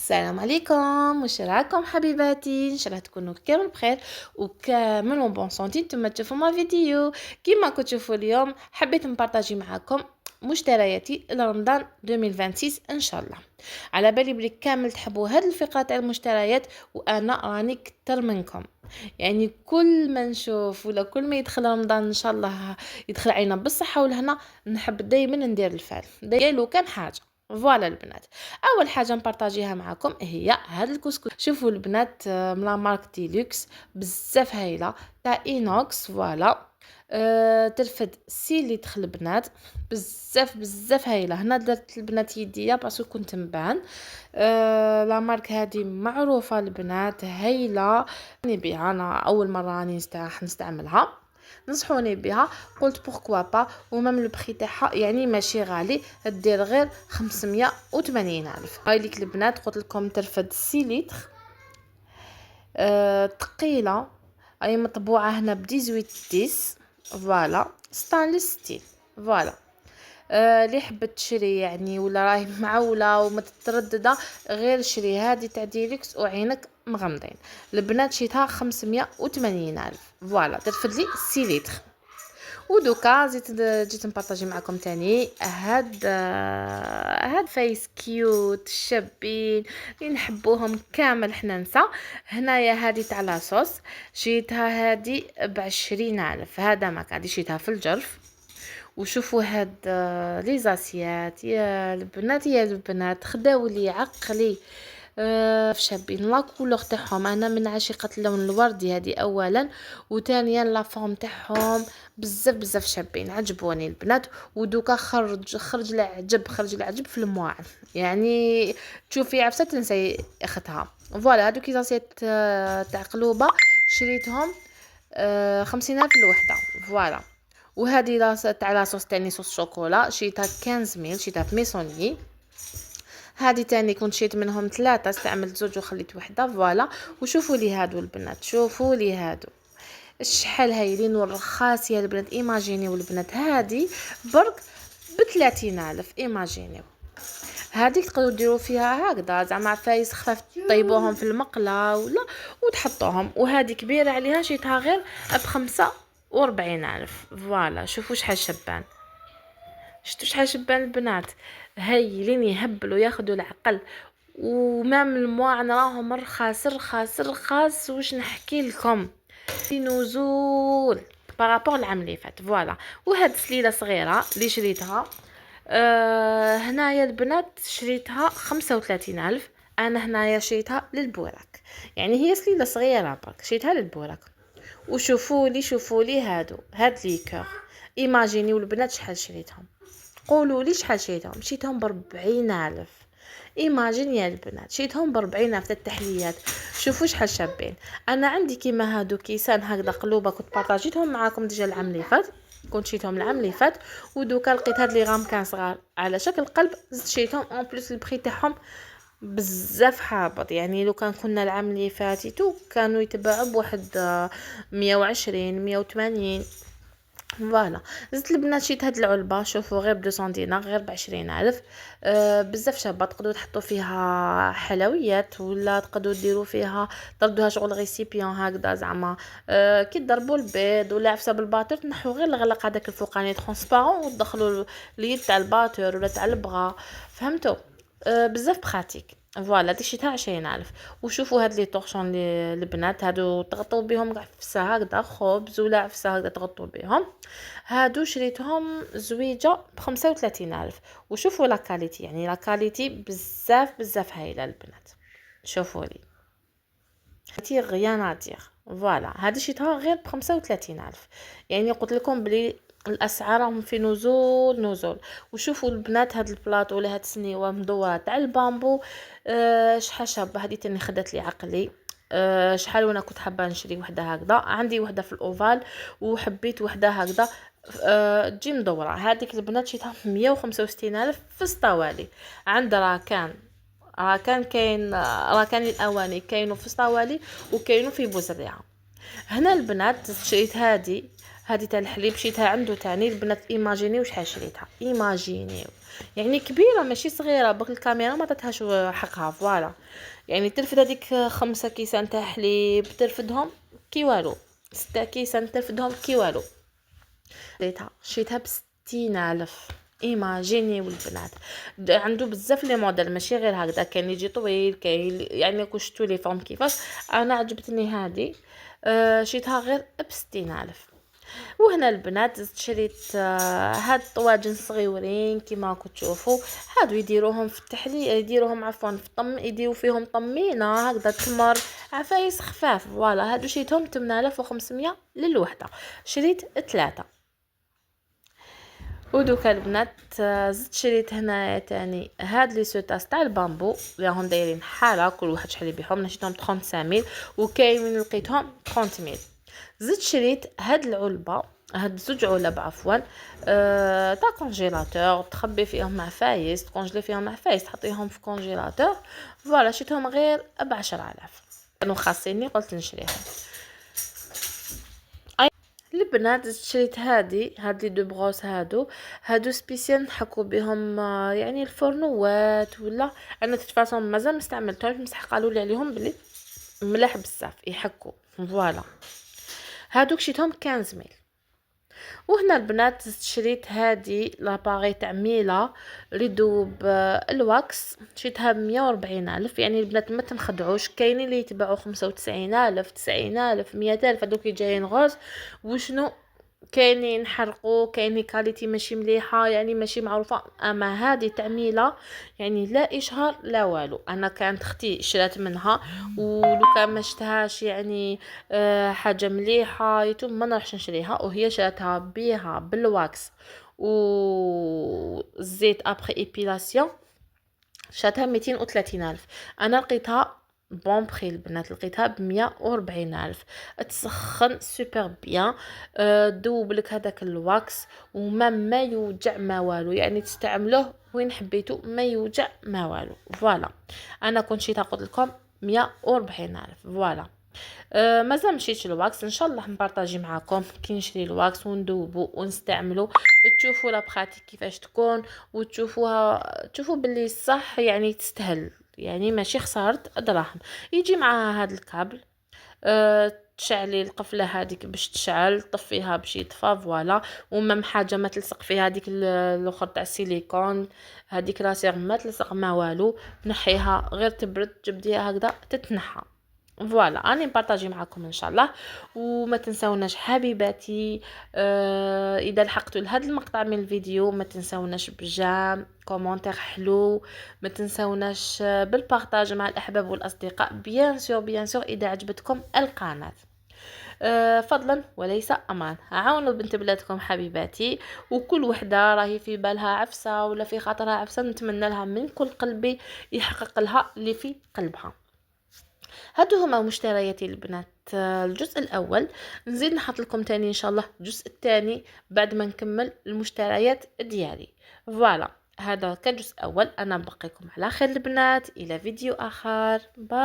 السلام عليكم، واش راكم حبيباتي؟ ان شاء الله تكونوا كامل بخير وكامل بون سونتي. نتوما تشوفوا ما فيديو كيما كنتوا تشوفوا اليوم. حبيت نبارطاجي معكم مشترياتي لرمضان 2026 ان شاء الله. على بالي بلي كامل تحبوا هاد الفقره تاع المشتريات، وانا راني كتر منكم. يعني كل ما نشوف ولا كل ما يدخل رمضان ان شاء الله يدخل علينا بالصحه والهنا، نحب دائما ندير الفعل لو كان حاجه. فوالا البنات، اول حاجه نبارطاجيها معكم هي هاد الكسكس. شوفوا البنات، من لا مارك ديلوكس، بزاف هايله تاع اينوكس. فوالا ترفد 6 لتر البنات، بزاف هايله. هنا درت البنات يديا باسكو كنت نبان. لا مارك هذه معروفه البنات، هايله. نبيها انا اول مره راني نستعملها، نصحوني بها، قلت بوركوا با. ومام لو بري تاعها يعني ماشي غالي، دير غير 580 الف. هاي ليك البنات، قلت لكم ترفد 6 لتر. ثقيله، اي مطبوعه هنا ب 18 فوالا ستانلس ستيل. فوالا اللي حبت تشري يعني ولا راهي معوله وما تتردده، غير شري هذه تاع ديليكس وعينك مغمضين. البنات شيتها 580 الف. فوالا ترفد لي 6 لتر. ودوكا جيت نبارطاجي معكم تاني هاد فايس كيوت شابين اللي نحبوهم كامل حنا نسا. هنايا هادي تاع لاصوص، شيتها هادي ب20 الف. هذا ما قاعد شيتها في الجرف. وشوفوا هاد لي زاسيات يا البنات خداو لي عقلي. شابين لا كولور تاعهم، انا من عاشقه اللون الوردي هذه اولا، وثانيا لا فورم تاعهم بزاف شابين، عجبوني البنات. ودوكا خرج العجب في المواعن، يعني تشوفي عفسه تنسي اختها. فوالا هذوك زاسيات تاع قلوبه شريتهم 50 الف الوحده. فوالا. وهذه تاع لاصوص تاني صوص شوكولا، شيتها 15 شيتها في ميسوني. هذه تاني كنت شيت منهم 3، استعملت زوج وخليت وحده. فوالا. وشوفوا لي هادو البنات، شوفوا لي هادو شحال هايلين ورخاص يا البنات. ايماجينيو البنات، هذه برك ب30 الف. ايماجينيو هذيك تقدروا ديروا فيها هكذا زعما عفايس خفاف، طيبوهم في المقله ولا وتحطوهم. وهذه كبيره عليها، شيتها غير ب45 الف. فوالا شوفوا شحال شبان، شفتوا شحال شبان البنات، هايلين يهبلوا ياخذوا العقل. ومام المواعن راهم رخاص واش نحكي لكم، في نزول بارابور العام اللي فات. فوالا. وهاد سليله صغيره اللي شريتها هنايا البنات شريتها 35 الف. انا هنايا شريتها للبوراك، يعني هي سليله صغيره برك شريتها للبوراك. شوفوا لي هاد ليكور. ايماجينيو البنات شحال شريتهم، قولوا لي شحال شريتهم ب40 الف. ايماجين يا البنات، شريتهم ب40 الف التحليات. شوفوا شحال شابين. انا عندي كيما هادو كيسان هكذا قلوبه، كنت بارطاجيتهم معاكم ديجا العام اللي فات، كنت شريتهم العام اللي فات. ودوكا لقيت هاد لي غام كان صغار على شكل قلب، زدت شريتهم اون بليس البري تاعهم بزاف حابط. يعني لو كان كنا العام اللي فاتيتو كانوا يتباعوا بواحد 120 180. فوالا. زدت البنات شيت هاد العلبه، شوفوا غير ب200 دينار، غير ب20 الف. بزاف شابه، تقدروا تحطوا فيها حلويات ولا تقدروا ديروا فيها تردوها شغل ريسيبيون هكذا زعما كي تضربوا البيض ولا عفسه بالباتور، تنحوا غير الغلق هذاك الفوقاني ترونسبارون وتدخلوا اليد تاع الباتور ولا تاع البغا. فهمتوا؟ بزاف براتيك. فوالا دي شيتها 20 الف. وشوفوا هاد لي طورشون لي البنات، هادو تغطوا بهم عفسه هكذا خبز ولا عفسه هكذا تغطوا بهم. هادو شريتهم زويجه ب35 الف. وشوفوا لا كاليتي، يعني لا كاليتي بزاف هايله البنات. شوفوا لي كاليتي غيان ادير. فوالا هادي شريتها غير ب35 الف. يعني قلت لكم بلي الاسعار راهم في نزول. وشوفوا البنات، هاد البلاطو ولا هاد السنيوه مدوره تاع البامبو شحال شابه. هذه تاني خدت لي عقلي. شحال وانا كنت حابه نشري وحده هكذا، عندي وحده في الاوفال وحبيت وحده هكذا تجي مدوره. هذيك البنات شيتها 165 الف في سطوالي. عند راكان كاين راكان الاواني كاينو في سطوالي وكاينو في بوزريعه. هنا البنات شريت هذه هذه تاع الحليب شيتها عنده تاني البنات. ايماجينيو شحال شريتها، ايماجينيو يعني كبيره ماشي صغيره، برك الكاميرا ما عطاتهاش حقها. فوالا يعني ترفد هذيك 5 كيسان تاع حليب، ترفدهم كي والو. 6 كيسان ترفدهم كي والو. شريتها ب60,000. ايماجيني والبنات عنده بزاف لي موديل ماشي غير هكذا، كاين يجي طويل، كاين يعني كشتو لي فورم كيفاش. انا عجبتني هذه شريتها غير ب60,000. وهنا البنات زدت شريت هاد الطواجن صغيورين كيما راكم تشوفوا. هادو يديروهم في التحلي، يديروهم عفوا في الطم، يديروا فيهم طمينه هكذا تمر، عفايس خفاف. فوالا هادو شريتهم 8500 للوحده، شريت 3. ودوكا البنات زدت شريت هنايا تاني هاد لي سوتاس تاع البامبو اللي راهم دايرين حاله، كل واحد شحال يبيعهم. نشيتهم 35000 وكاين من لقيتهم 30000. زدت شريت هاد العلبه، هاد 2 علب عفوا تاع كونجيلاتور، تخبي فيهم عفايس، تكونجلي فيهم عفايس، تحطيهم في كونجيلاتور. فوالا شريتهم غير ب10,000، كانوا خاصيني قلت نشريهم. البنات شريت هاد لي 2 بغوس، هادو سبيسيال نحكو بهم يعني الفرنوات ولا. انا تتفاصل مازال ما استعملتهمش، بصح قالوا لي عليهم بلي ملاح بزاف يحكوا. فوالا هادوك شريتهم 15,000. وهنا البنات شريت هادي لاباري تاع ميلا ريدوب الواكس، شريتها ب140,000. يعني البنات ما تنخدعوش، كاينين اللي يتباعوا 95,000 90,000 100,000، هذوك جايين غوز وشنو، كاينين نحرقوا، كاينين كاليتي ماشي مليحه يعني ماشي معروفه. اما هذه تعميله يعني لا اشهار لا والو. انا كانت اختي شرات منها ولو كان ما شتهاش يعني حاجه مليحه يتم ما نروحش نشريها، وهي شراتها بيها بالواكس والزيت ابري ايبيلاسيون، شاتها 230,000. انا لقيتها بون بخي البنات، لقيتها ب140,000. تسخن سوبر بيان، دوب لك هذاك الواكس وما يوجع ما والو، يعني تستعملوه وين حبيتو ما يوجع ما والو. فوالا انا كنت شيت قلت لكم 140,000. فوالا مازال مشيتش الواكس، ان شاء الله نبارطاجي معاكم كي نشري الواكس وندوبو ونستعملو، تشوفوا لا براتيك كيفاش تكون، وتشوفوها تشوفوا باللي صح يعني تستاهل، يعني ماشي خسارت دراهم. يجي معها هذا الكابل تشعلي القفله هذيك باش تشعل، طفيها باش يطفى. فوالا ومم حاجه ما تلصق فيها هذيك الاخر تاع السيليكون، هذيك راسيغ ما تلصق ما والو، نحيها غير تبرد جبديها هكذا تتنحى. فوالا اني نبارطاجي معكم ان شاء الله. وما تنساوناش حبيباتي اذا لحقتوا لهذا المقطع من الفيديو ما تنساوناش بجام كومونتير حلو، ما تنساوناش بالبارطاج مع الاحباب والاصدقاء. بيان سور اذا عجبتكم القناه فضلا وليس امان، عاونوا بنت بلادكم حبيباتي. وكل وحده راهي في بالها عفسه ولا في خاطرها عفسه، نتمنى لها من كل قلبي يحقق لها اللي في قلبها. هادو هما مشترياتي البنات الجزء الاول. نزيد نحط لكم تاني ان شاء الله الجزء الثاني بعد ما نكمل المشتريات ديالي. فوالا هذا كان جزء اول. انا نبقيكم على خير البنات، الى فيديو اخر. باي.